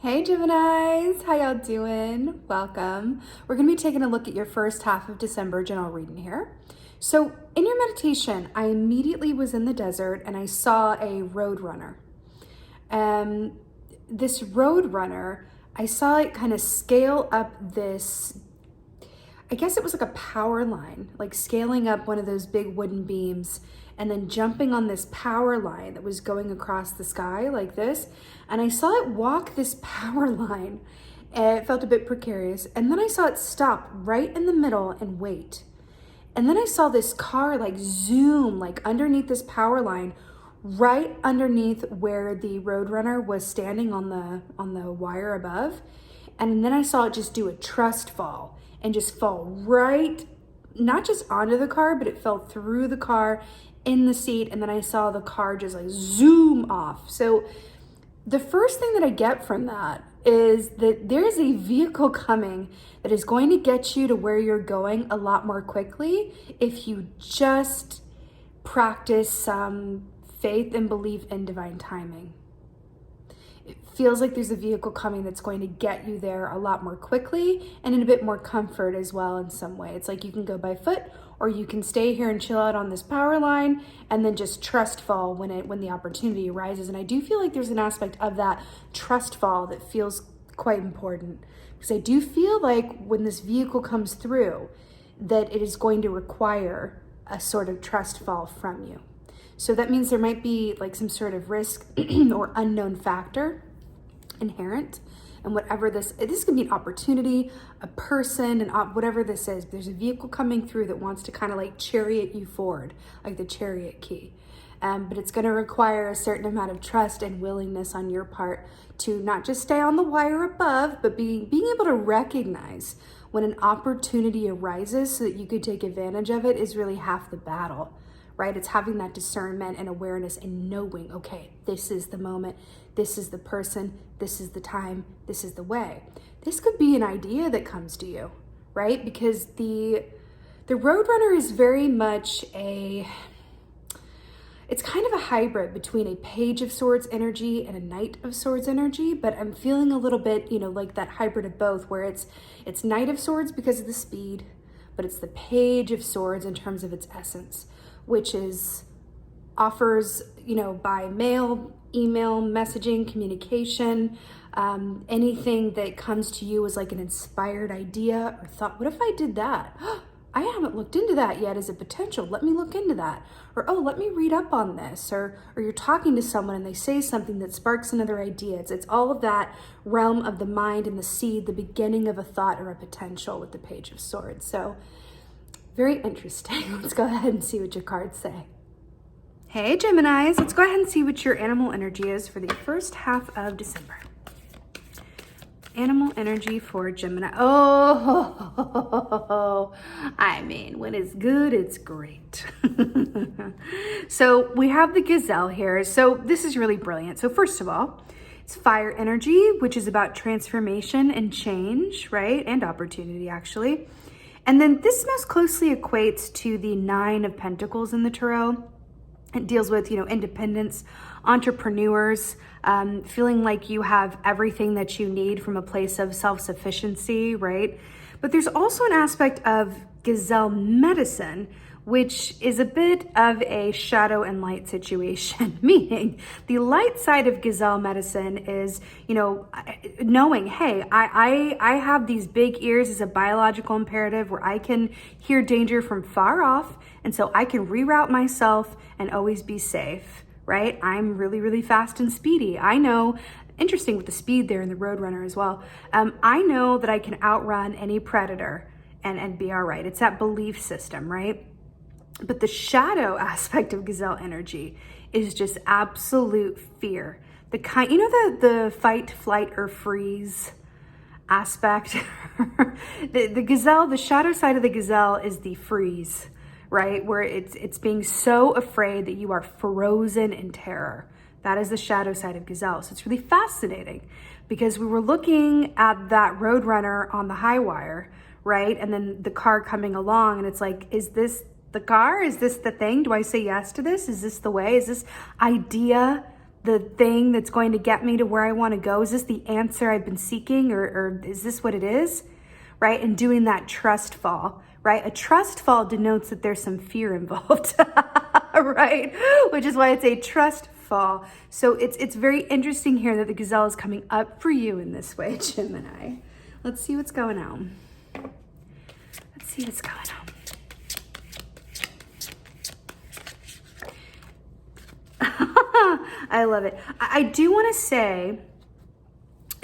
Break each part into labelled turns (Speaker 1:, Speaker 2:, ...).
Speaker 1: Hey Geminis, how y'all doing? Welcome. We're going to be taking a look at your first half of December general reading here. So in your meditation, I immediately was in the desert and I saw a road runner. This road runner, I saw it kind of scale up this, I guess it was like a power line, like scaling up one of those big wooden beams and then jumping on this power line that was going across the sky like this. And I saw it walk this power line and it felt a bit precarious. And then I saw it stop right in the middle and wait. And then I saw this car like zoom like underneath this power line, right underneath where the roadrunner was standing on the wire above. And then I saw it just do a trust fall and just fall right, not just onto the car, but it fell through the car in the seat. And then I saw the car just like zoom off. So the first thing that I get from that is that there's a vehicle coming that is going to get you to where you're going a lot more quickly if you just practice some faith and belief in divine timing. It feels like there's a vehicle coming that's going to get you there a lot more quickly and in a bit more comfort as well in some way. It's like you can go by foot or you can stay here and chill out on this power line and then just trust fall when the opportunity arises. And I do feel like there's an aspect of that trust fall that feels quite important, because I do feel like when this vehicle comes through that it is going to require a sort of trust fall from you. So that means there might be like some sort of risk or unknown factor inherent. And whatever this could be an opportunity, a person, and whatever this is, there's a vehicle coming through that wants to kind of like chariot you forward, like the chariot key. But it's going to require a certain amount of trust and willingness on your part to not just stay on the wire above, but being able to recognize when an opportunity arises so that you could take advantage of it is really half the battle. Right? It's having that discernment and awareness and knowing, okay, this is the moment, this is the person, this is the time, this is the way. This could be an idea that comes to you, right? Because the Roadrunner is very much it's kind of a hybrid between a Page of Swords energy and a Knight of Swords energy, but I'm feeling a little bit, like that hybrid of both, where it's Knight of Swords because of the speed, but it's the Page of Swords in terms of its essence, which offers, by mail, email, messaging, communication, anything that comes to you as like an inspired idea or thought. What if I did that? I haven't looked into that yet as a potential. Let me look into that. Or, oh, let me read up on this. Or you're talking to someone and they say something that sparks another idea. It's all of that realm of the mind and the seed, the beginning of a thought or a potential with the Page of Swords. So very interesting. Let's go ahead and see what your cards say. Hey Geminis, let's go ahead and see what your animal energy is for the first half of December. Animal energy for Gemini. Oh, I mean, when it's good, it's great. So we have the gazelle here. So this is really brilliant. So first of all, it's fire energy, which is about transformation and change, right? And opportunity, actually. And then this most closely equates to the 9 of Pentacles in the tarot. It deals with, independence, entrepreneurs, feeling like you have everything that you need from a place of self-sufficiency, right? But there's also an aspect of gazelle medicine, which is a bit of a shadow and light situation, meaning the light side of gazelle medicine is, knowing, hey, I have these big ears as a biological imperative where I can hear danger from far off, and so I can reroute myself and always be safe, right? I'm really, really fast and speedy. I know, interesting with the speed there in the Roadrunner as well, I know that I can outrun any predator and be all right. It's that belief system, right? But the shadow aspect of gazelle energy is just absolute fear. The kind, the fight, flight, or freeze aspect. the gazelle, the shadow side of the gazelle is the freeze, right? Where it's being so afraid that you are frozen in terror. That is the shadow side of gazelle. So it's really fascinating because we were looking at that Roadrunner on the high wire, right? And then the car coming along and it's like, is this the car? Is this the thing? Do I say yes to this? Is this the way? Is this idea the thing that's going to get me to where I want to go? Is this the answer I've been seeking, or is this what it is? Right? And doing that trust fall, right? A trust fall denotes that there's some fear involved, right? Which is why it's a trust fall. So it's very interesting here that the gazelle is coming up for you in this way, Gemini. Let's see what's going on. Let's see what's going on. I love it. I do want to say,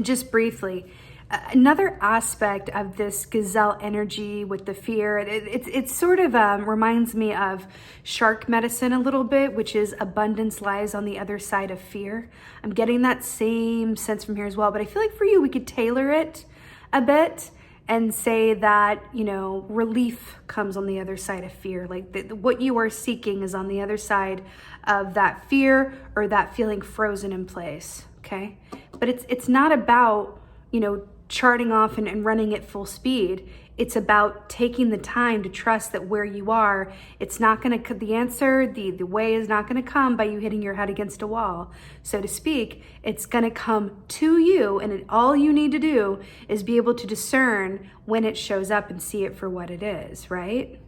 Speaker 1: just briefly, another aspect of this gazelle energy with the fear, it sort of reminds me of shark medicine a little bit, which is abundance lies on the other side of fear. I'm getting that same sense from here as well, but I feel like for you, we could tailor it a bit and say that, you know, relief comes on the other side of fear. Like what you are seeking is on the other side of that fear or that feeling frozen in place, okay? But it's not about, you know, charting off and running at full speed. It's about taking the time to trust that where you are, it's not gonna, the answer, the way is not gonna come by you hitting your head against a wall, so to speak. It's gonna come to you, and all you need to do is be able to discern when it shows up and see it for what it is, right?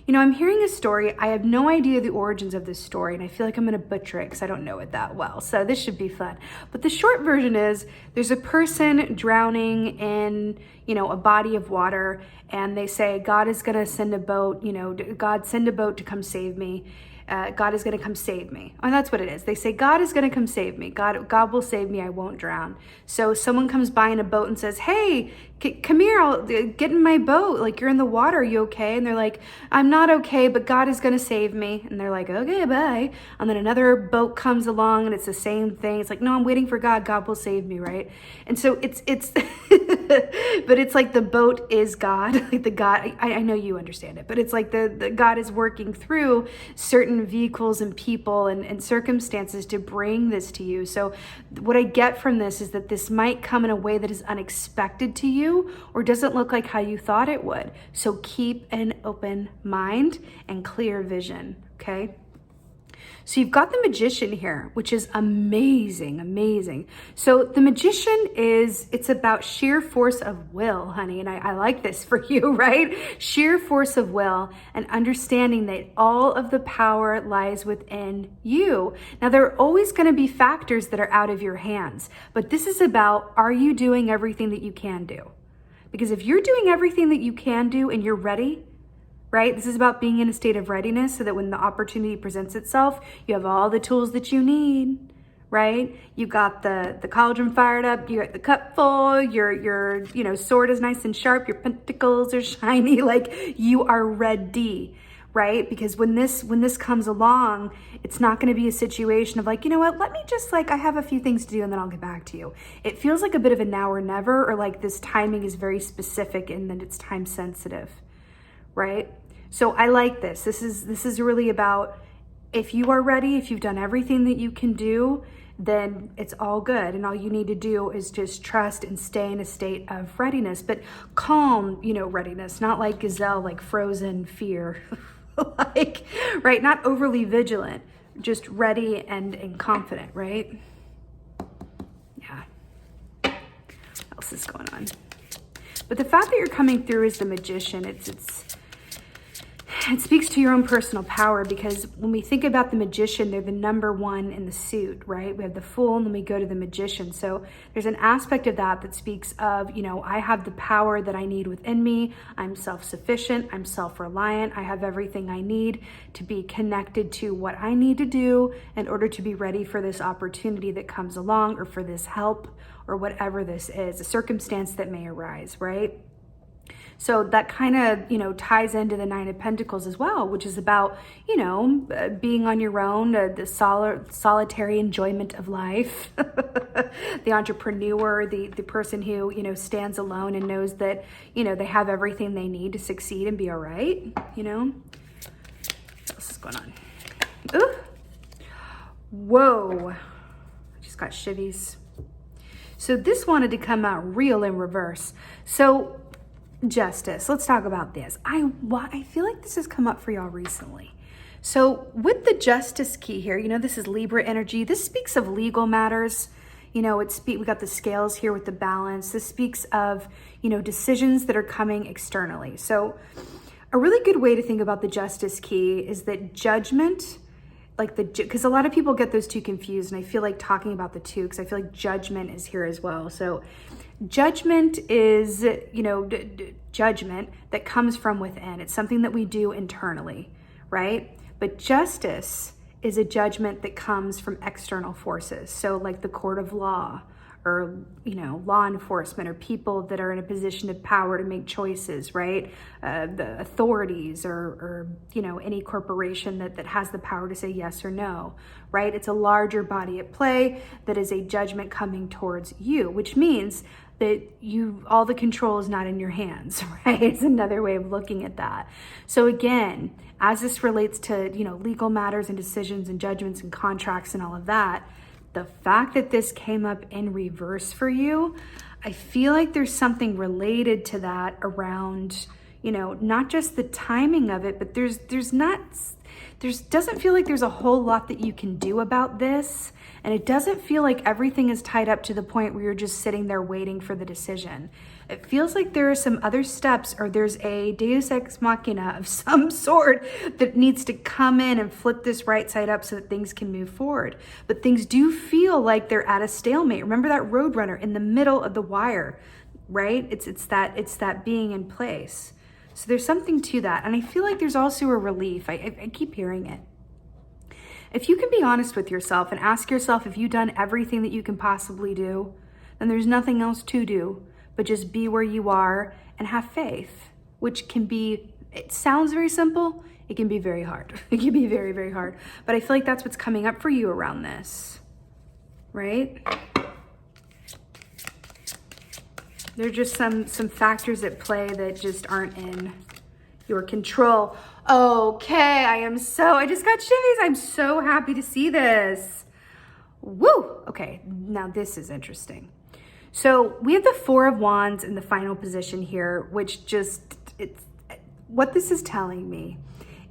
Speaker 1: You know, I'm hearing a story. I have no idea the origins of this story, and I feel like I'm gonna butcher it because I don't know it that well. So this should be fun. But the short version is there's a person drowning in, you know, a body of water, and they say, God is gonna send a boat, you know, God send a boat to come save me. God is gonna come save me. And that's what it is. They say, God is gonna come save me. God will save me, I won't drown. So someone comes by in a boat and says, hey, come here, I'll get in my boat. Like, you're in the water, are you okay? And they're like, I'm not okay, but God is gonna save me. And they're like, okay, bye. And then another boat comes along and it's the same thing. It's like, no, I'm waiting for God. God will save me, right? And so it's, but it's like the boat is God. Like the God, I know you understand it, but it's like the God is working through certain vehicles and people and circumstances to bring this to you. So what I get from this is that this might come in a way that is unexpected to you or doesn't look like how you thought it would. So keep an open mind and clear vision, okay? So you've got the Magician here, which is amazing, amazing. So the Magician it's about sheer force of will, honey. And I like this for you, right? Sheer force of will and understanding that all of the power lies within you. Now, there are always going to be factors that are out of your hands, but this is about, are you doing everything that you can do? Because if you're doing everything that you can do and you're ready, right? This is about being in a state of readiness so that when the opportunity presents itself, you have all the tools that you need, right? You got the cauldron fired up, you got the cup full, your you know, sword is nice and sharp, your pentacles are shiny, like you are ready, right? Because when this comes along, it's not going to be a situation of like, you know what, let me just like, I have a few things to do and then I'll get back to you. It feels like a bit of a now or never, or like this timing is very specific and then it's time sensitive. Right? So I like this. This is really about, if you are ready, if you've done everything that you can do, then it's all good. And all you need to do is just trust and stay in a state of readiness, but calm, you know, readiness, not like gazelle, like frozen fear, like, right? Not overly vigilant, just ready and confident, right? Yeah. What else is going on? But the fact that you're coming through as the Magician, it speaks to your own personal power, because when we think about the Magician, they're the number one in the suit, right? We have the Fool and then we go to the Magician. So there's an aspect of that speaks of, you know, I have the power that I need within me. I'm self-sufficient. I'm self-reliant. I have everything I need to be connected to what I need to do in order to be ready for this opportunity that comes along, or for this help, or whatever this is, a circumstance that may arise, right? So that kind of, you know, ties into the Nine of Pentacles as well, which is about, you know, being on your own, the solitary enjoyment of life, the entrepreneur, the person who, you know, stands alone and knows that, you know, they have everything they need to succeed and be all right, you know? What else is going on? Ooh. Whoa. I just got shivvies. So this wanted to come out real in reverse. So Justice, let's talk about this. I feel like this has come up for y'all recently. So with the Justice key here, you know, this is Libra energy. This speaks of legal matters. You know, we got the scales here with the balance. This speaks of, you know, decisions that are coming externally. So a really good way to think about the Justice key is that judgment, because a lot of people get those two confused, and I feel like talking about the two, because I feel like judgment is here as well. So judgment is, you know, judgment that comes from within. It's something that we do internally, right? But justice is a judgment that comes from external forces. So like the court of law, or, you know, law enforcement, or people that are in a position of power to make choices, right? The authorities, or, you know, any corporation that has the power to say yes or no, right? It's a larger body at play that is a judgment coming towards you, which means that all the control is not in your hands, right? It's another way of looking at that. So again, as this relates to, you know, legal matters and decisions and judgments and contracts and all of that, the fact that this came up in reverse for you, I feel like there's something related to that around, you know, not just the timing of it, but doesn't feel like there's a whole lot that you can do about this. And it doesn't feel like everything is tied up to the point where you're just sitting there waiting for the decision. It feels like there are some other steps, or there's a deus ex machina of some sort that needs to come in and flip this right side up so that things can move forward. But things do feel like they're at a stalemate. Remember that roadrunner in the middle of the wire, right? It's that being in place. So there's something to that. And I feel like there's also a relief. I keep hearing it. If you can be honest with yourself and ask yourself if you've done everything that you can possibly do, then there's nothing else to do but just be where you are and have faith, which can be, it sounds very simple, it can be very hard. It can be very, very hard. But I feel like that's what's coming up for you around this, right? There are just some factors at play that just aren't in your control. Okay, I just got shivvies. I'm so happy to see this. Woo! Okay, now this is interesting. So we have the Four of Wands in the final position here, which what this is telling me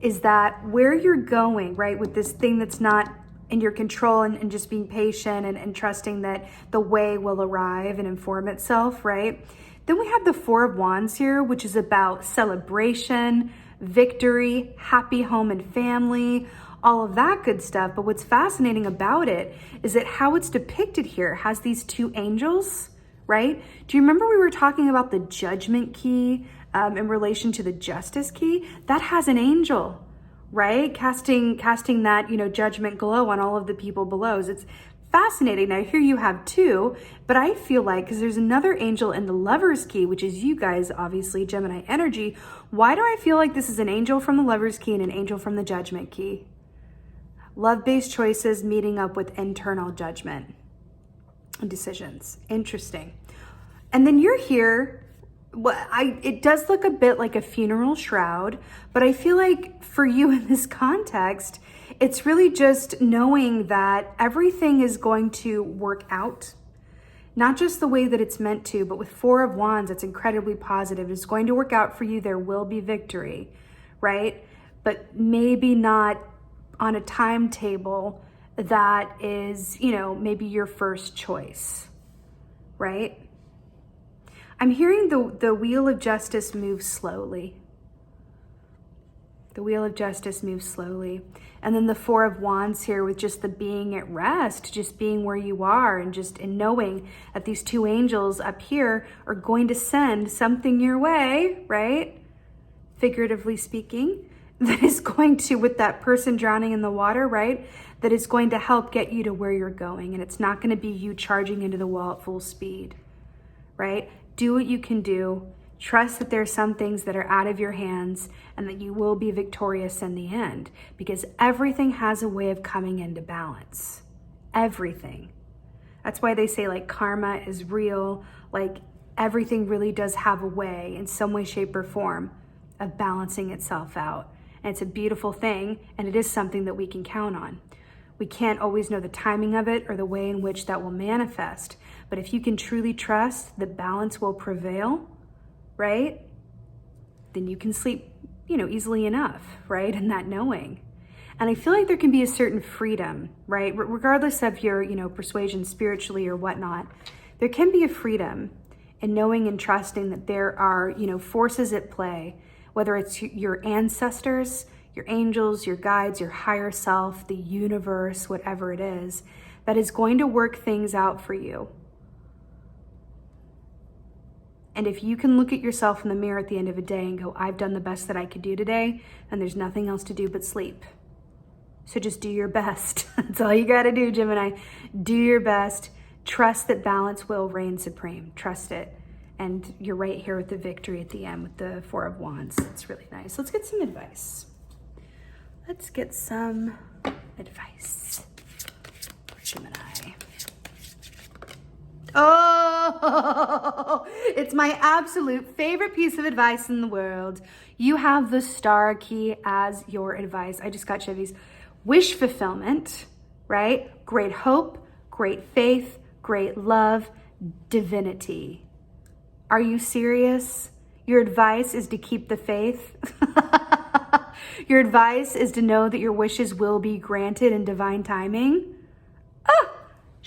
Speaker 1: is that where you're going, right, with this thing that's not in your control, and just being patient and trusting that the way will arrive and inform itself, right? Then we have the Four of Wands here, which is about celebration, victory, happy home and family, all of that good stuff. But what's fascinating about it is that how it's depicted here has these two angels, right? Do you remember we were talking about the Judgment key in relation to the Justice key? That has an angel, right? Casting that, you know, judgment glow on all of the people below. It's fascinating. Now here you have two, but I feel like, because there's another angel in the Lover's key, which is you guys, obviously Gemini energy. Why do I feel like this is an angel from the Lover's key and an angel from the Judgment key? Love-based choices meeting up with internal judgment and decisions. Interesting. And then you're here. It does look a bit like a funeral shroud, but I feel like for you in this context, it's really just knowing that everything is going to work out, not just the way that it's meant to, but with Four of Wands, it's incredibly positive. It's going to work out for you. There will be victory, right? But maybe not on a timetable that is, you know, maybe your first choice, right? I'm hearing the Wheel of Justice move slowly. The Wheel of Justice moves slowly. And then the Four of Wands here with just the being at rest, just being where you are, and just in knowing that these two angels up here are going to send something your way, right? Figuratively speaking, that is going to, with that person drowning in the water, right? That is going to help get you to where you're going. And it's not going to be you charging into the wall at full speed, right? Do what you can do. Trust that there are some things that are out of your hands and that you will be victorious in the end, because everything has a way of coming into balance. Everything. That's why they say like karma is real. Like everything really does have a way in some way, shape, or form of balancing itself out. And it's a beautiful thing, and it is something that we can count on. We can't always know the timing of it or the way in which that will manifest. But if you can truly trust that balance will prevail, right? Then you can sleep, you know, easily enough, right? And that knowing. And I feel like there can be a certain freedom, right? Regardless of your, persuasion spiritually or whatnot, there can be a freedom in knowing and trusting that there are, forces at play, whether it's your ancestors, your angels, your guides, your higher self, the universe, whatever it is, that is going to work things out for you. And if you can look at yourself in the mirror at the end of a day and go, I've done the best that I could do today, and there's nothing else to do but sleep. So just do your best. That's all you got to do, Gemini. Do your best. Trust that balance will reign supreme. Trust it. And you're right here with the victory at the end with the Four of Wands. It's really nice. Let's get some advice. Let's get some advice for Gemini. Oh, it's my absolute favorite piece of advice in the world. You have the Star key as your advice. I just got Chevy's wish fulfillment, right? Great hope, great faith, great love, divinity. Are you serious? Your advice is to keep the faith. Your advice is to know that your wishes will be granted in divine timing.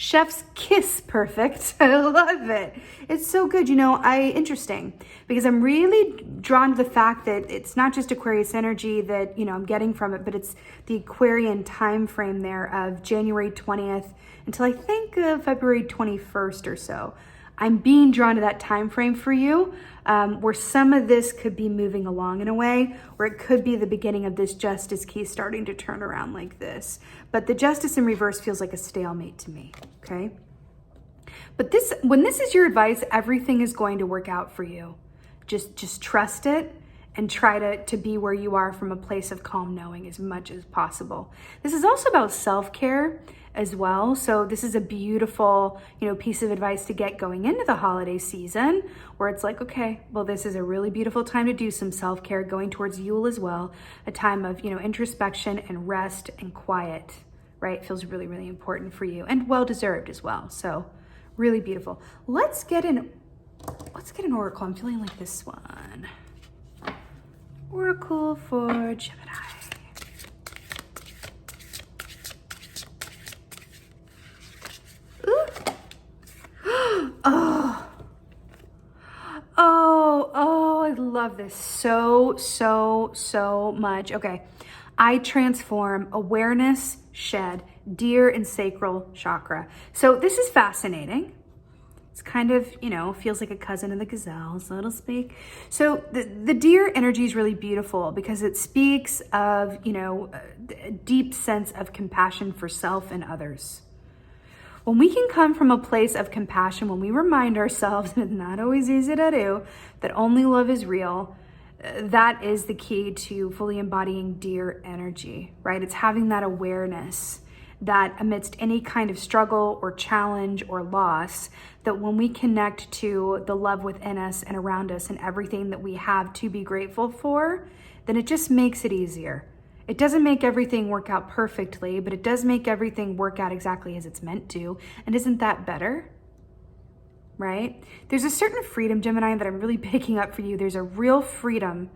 Speaker 1: Chef's kiss perfect. I love it. It's so good. Interesting, because I'm really drawn to the fact that it's not just Aquarius energy that, I'm getting from it, but it's the Aquarian time frame there of January 20th until I think February 21st or so. I'm being drawn to that time frame for you, where some of this could be moving along in a way, where it could be the beginning of this Justice key starting to turn around like this. But the Justice in reverse feels like a stalemate to me, okay? But when this is your advice, everything is going to work out for you. Just trust it and try to be where you are from a place of calm knowing as much as possible. This is also about self-care as well. So this is a beautiful, piece of advice to get going into the holiday season, where it's like, okay, well, this is a really beautiful time to do some self-care going towards Yule as well. A time of, introspection and rest and quiet, right? Feels really, really important for you and well-deserved as well. So really beautiful. Let's get an oracle. I'm feeling like this one. Oracle for Gemini. Oh, I love this so much. Okay. I transform awareness, shed, deer, and sacral chakra. So this is fascinating. It's kind of, feels like a cousin of the gazelle, so to speak. So the deer energy is really beautiful because it speaks of, a deep sense of compassion for self and others. When we can come from a place of compassion, when we remind ourselves, and it's not always easy to do, that only love is real, that is the key to fully embodying deer energy, right? It's having that awareness that amidst any kind of struggle or challenge or loss, that when we connect to the love within us and around us and everything that we have to be grateful for, then it just makes it easier. It doesn't make everything work out perfectly, but it does make everything work out exactly as it's meant to. And isn't that better? Right? There's a certain freedom, Gemini, that I'm really picking up for you. There's a real freedom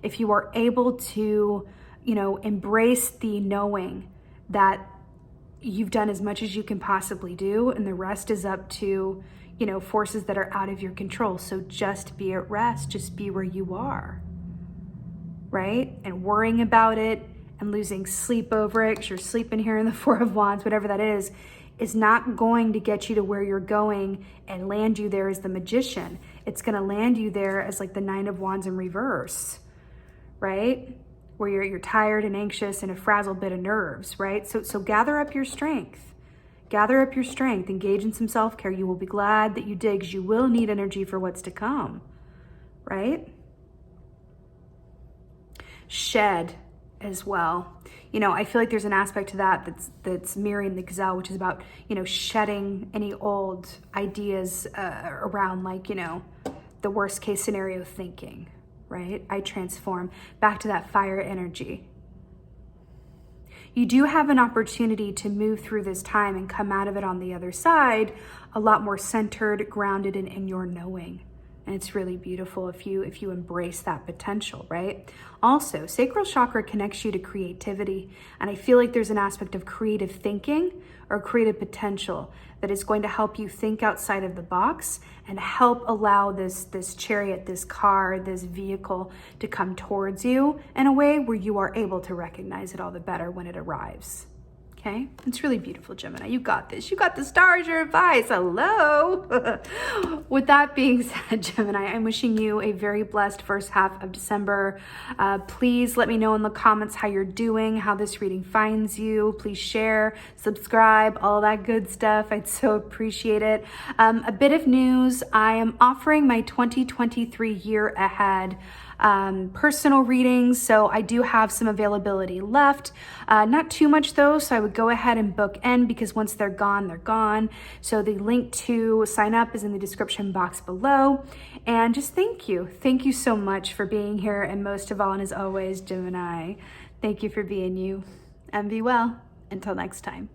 Speaker 1: if you are able to, embrace the knowing that you've done as much as you can possibly do, and the rest is up to, forces that are out of your control. So just be at rest, just be where you are, right? And worrying about it and losing sleep over it, because you're sleeping here in the Four of Wands, whatever that is not going to get you to where you're going and land you there as the Magician. It's going to land you there as like the Nine of Wands in reverse, right? Where you're tired and anxious and a frazzled bit of nerves, right? So gather up your strength. Gather up your strength. Engage in some self-care. You will be glad that you did, because you will need energy for what's to come, right? Shed as well. I feel like there's an aspect to that that's mirroring the gazelle, which is about, shedding any old ideas around like, the worst case scenario thinking, right? I transform back to that fire energy. You do have an opportunity to move through this time and come out of it on the other side a lot more centered, grounded, and in your knowing, And it's really beautiful if you embrace that potential, right? Also, sacral chakra connects you to creativity. And I feel like there's an aspect of creative thinking or creative potential that is going to help you think outside of the box and help allow this chariot, this car, this vehicle to come towards you in a way where you are able to recognize it all the better when it arrives. Okay, it's really beautiful, Gemini. You got this. You got the stars, your advice. Hello. With that being said, Gemini, I'm wishing you a very blessed first half of December. Please let me know in the comments how you're doing, how this reading finds you. Please share, subscribe, all that good stuff. I'd so appreciate it. A bit of news. I am offering my 2023 year ahead personal readings, so I do have some availability left. Not too much though, so I would go ahead and book in because once they're gone, they're gone. So the link to sign up is in the description box below. And just thank you. Thank you so much for being here, and most of all, and as always, Gemini, thank you for being you. And be well. Until next time.